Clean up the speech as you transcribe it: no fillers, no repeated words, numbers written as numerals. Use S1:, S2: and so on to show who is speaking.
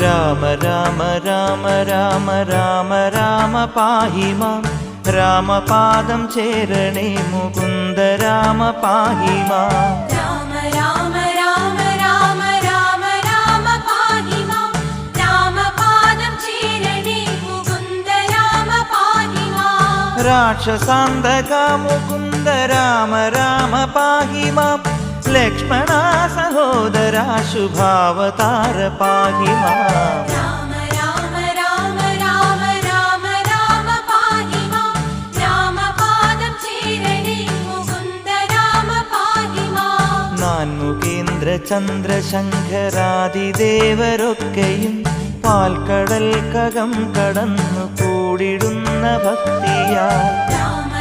S1: രാമ രാമ രാമ രാമ രാമ രാമ പാഹി മാം രാമപാദം ചേരണേ മുകുന്ദ രാമ പാഹി മാം
S2: രാമ രാമ രാമ രാമ രാമ രാമ പാഹി മാം രാമപാദം ചേരണേ മുകുന്ദ രാമ പാഹി മാം
S1: രാക്ഷസാന്തക മുകുന്ദ രാമ രാമ പാഹി മാം ലക്ഷ്മണ സഹോദര ശുഭാവതാര പാഹി മാം
S2: രാമ രാമ രാമ രാമ രാമ രാമ പാഹി മാം രാമപാദം ചേരണേ മുകുന്ദ രാമ പാഹി മാം
S1: നാൻമുഖേന്ദ്ര ചന്ദ്രശങ്കരാദിദേവരൊക്കെയും പാൽക്കടൽ കകം കടന്നു കൂടിടുന്ന ഭക്തിയാൽ
S2: രാമ